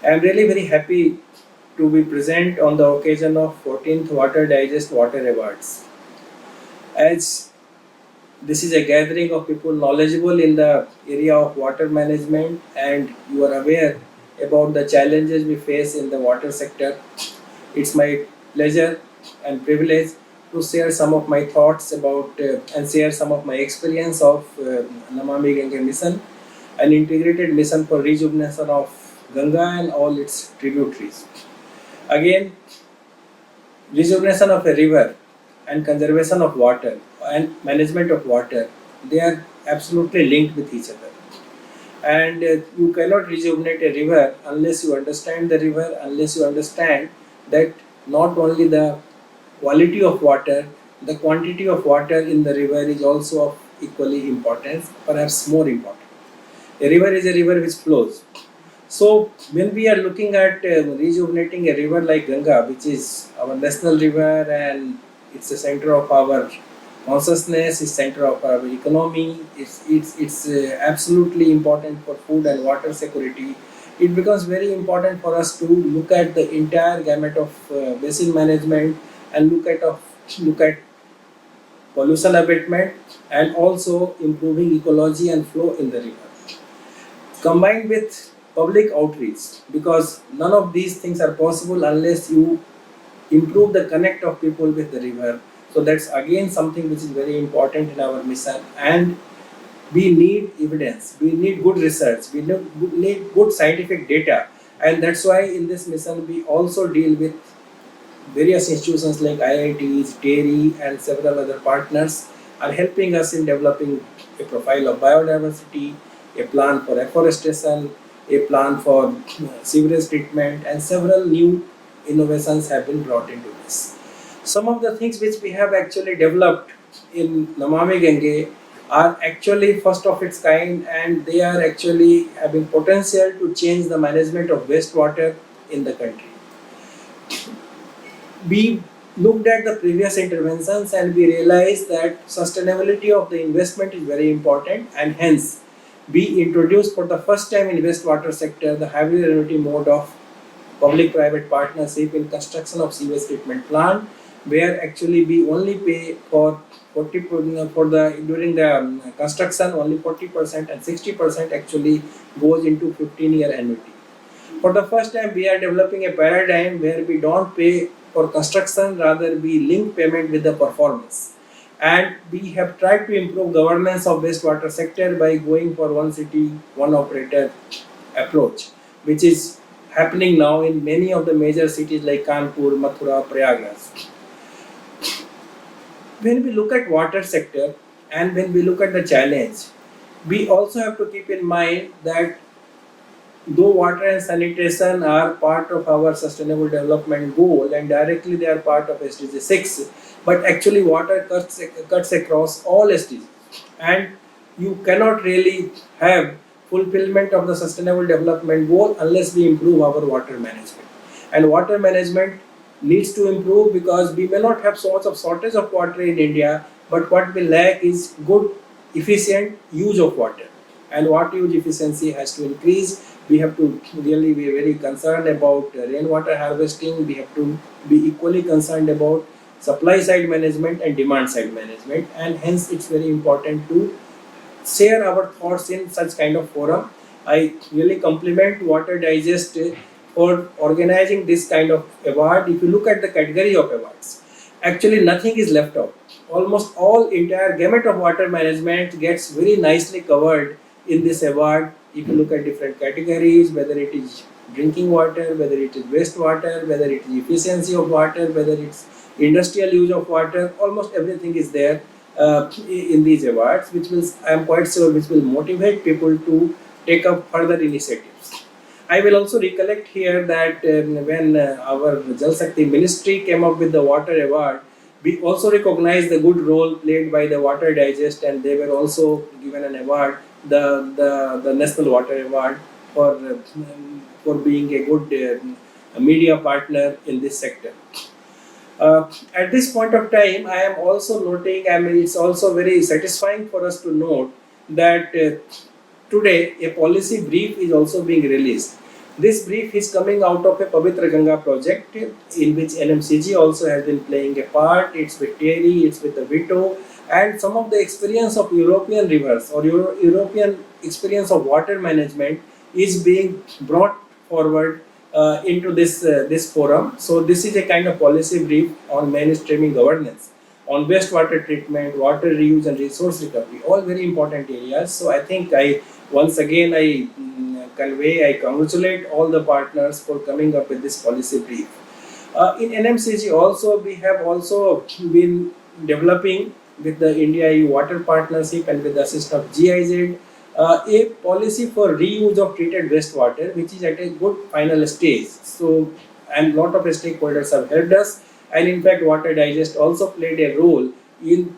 I am really very happy to be present on the occasion of 14th Water Digest Water Awards. As this is a gathering of people knowledgeable in the area of water management and you are aware about the challenges we face in the water sector, it's my pleasure and privilege to share some of my thoughts about and share some of my experience of Namami Gange mission, an integrated mission for rejuvenation of Ganga and all its tributaries. Again, rejuvenation of a river and conservation of water and management of water, they are absolutely linked with each other. And you cannot rejuvenate a river unless you understand the river, unless you understand that not only the quality of water, the quantity of water in the river is also of equally importance, perhaps more important. A river is a river which flows. So when we are looking at rejuvenating a river like Ganga, which is our national river and it's the center of our consciousness, it's center of our economy, it's absolutely important for food and water security. It becomes very important for us to look at the entire gamut of basin management and look at pollution abatement and also improving ecology and flow in the river combined with public outreach, because none of these things are possible unless you improve the connect of people with the river. So that's again something which is very important in our mission, and we need evidence, we need good research, we need good scientific data, and that's why in this mission we also deal with various institutions like IITs, TERI and several other partners are helping us in developing a profile of biodiversity, a plan for afforestation, a plan for sewerage treatment, and several new innovations have been brought into this. Some of the things which we have actually developed in Namami Gange are actually first of its kind, and they are actually having potential to change the management of wastewater in the country. We looked at the previous interventions and we realized that sustainability of the investment is very important, and hence we introduced for the first time in wastewater sector the hybrid annuity mode of public-private partnership in construction of sewage treatment plant, where actually we only pay for 40 for the during the construction only 40% and 60% actually goes into 15-year annuity. For the first time, we are developing a paradigm where we don't pay for construction, rather we link payment with the performance. And we have tried to improve governance of wastewater sector by going for one city, one operator approach, which is happening now in many of the major cities like Kanpur, Mathura, Prayagraj. When we look at water sector and when we look at the challenge, we also have to keep in mind that though water and sanitation are part of our sustainable development goal and directly they are part of SDG 6, but actually water cuts across all SDGs, and you cannot really have fulfillment of the sustainable development goal unless we improve our water management. And water management needs to improve because we may not have so much of shortage of water in India, but what we lack is good, efficient use of water. And water use efficiency has to increase. We have to really be very concerned about rainwater harvesting. We have to be equally concerned about supply side management and demand side management, and hence it's very important to share our thoughts in such kind of forum. I really compliment Water Digest for organizing this kind of award. If you look at the category of awards, actually nothing is left out. Almost all entire gamut of water management gets very nicely covered in this award. If you look at different categories, whether it is drinking water, whether it is wastewater, whether it is efficiency of water, whether it's industrial use of water, almost everything is there in these awards, which will, I am quite sure, which will motivate people to take up further initiatives. I will also recollect here that when our Jal Shakti ministry came up with the water award, we also recognized the good role played by the Water Digest, and they were also given an award, the National Water Award, for being a good media partner in this sector. At this point of time, I am also noting, I mean, it's also very satisfying for us to note that today a policy brief is also being released. This brief is coming out of a Pavitra Ganga project in which NMCG also has been playing a part. It's with TERI, it's with the VITO, and some of the experience of European rivers or European experience of water management is being brought forward into this forum. So this is a kind of policy brief on mainstreaming governance on wastewater treatment, water reuse, and resource recovery. All very important areas. So I think I once again I congratulate all the partners for coming up with this policy brief. In NMCG also we have also been developing with the India EU Water Partnership and with the assist of GIZ a policy for reuse of treated wastewater, which is at a good final stage. So, and lot of stakeholders have helped us, and in fact, Water Digest also played a role in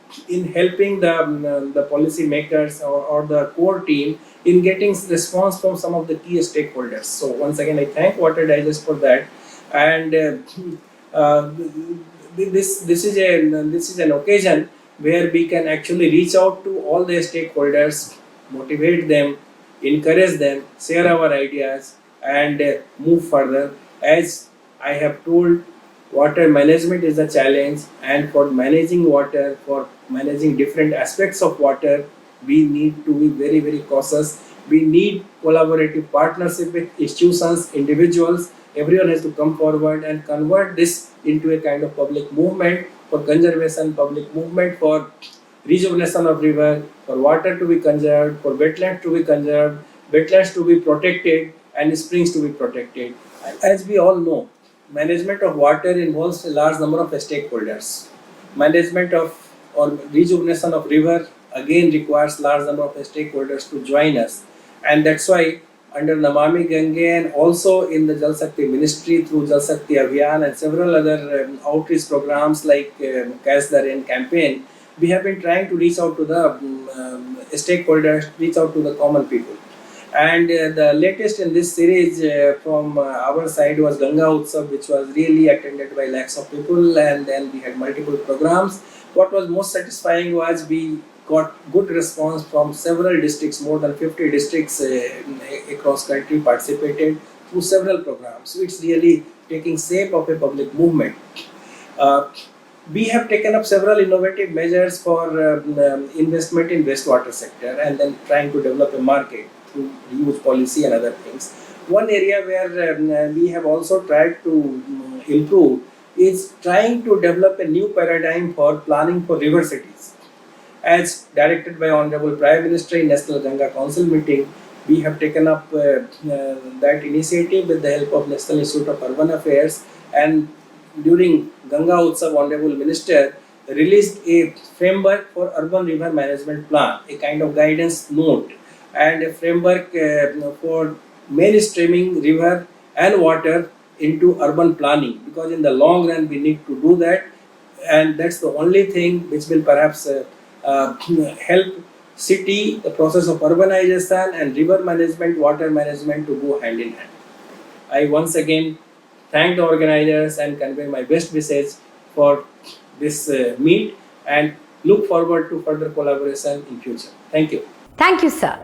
helping the policy makers or the core team in getting response from some of the key stakeholders. So once again, I thank Water Digest for that, and this is an occasion where we can actually reach out to all the stakeholders, motivate them, encourage them, share our ideas, and move further. As I have told, water management is a challenge, and for managing water, for managing different aspects of water, we need to be very, very cautious. We need collaborative partnership with institutions, individuals. Everyone has to come forward and convert this into a kind of public movement for conservation, public movement for rejuvenation of river, for water to be conserved, for wetlands to be conserved, wetlands to be protected, and springs to be protected. As we all know, management of water involves a large number of stakeholders. Management of or rejuvenation of river again requires large number of stakeholders to join us, and that's why under Namami Gange and also in the Jal Shakti Ministry through Jal Shakti Abhiyan and several other outreach programs like Catch the Rain campaign, we have been trying to reach out to the stakeholders, reach out to the common people. And the latest in this series from our side was Ganga Utsav, which was really attended by lakhs of people, and then we had multiple programs. What was most satisfying was we got good response from several districts, more than 50 districts across country participated through several programs. So it's really taking shape of a public movement. We have taken up several innovative measures for investment in wastewater sector and then trying to develop a market through reuse policy and other things. One area where we have also tried to improve is trying to develop a new paradigm for planning for river cities. As directed by Honorable Prime Minister in National Ganga Council meeting, we have taken up that initiative with the help of National Institute of Urban Affairs, and during Ganga Utsav, Honorable Minister released a framework for urban river management plan, a kind of guidance note, and a framework for mainstreaming river and water into urban planning, because in the long run we need to do that, and that's the only thing which will perhaps help city, the process of urbanization and river management, water management to go hand in hand. I once again thank the organizers and convey my best wishes for this meet and look forward to further collaboration in future. Thank you. Thank you, sir.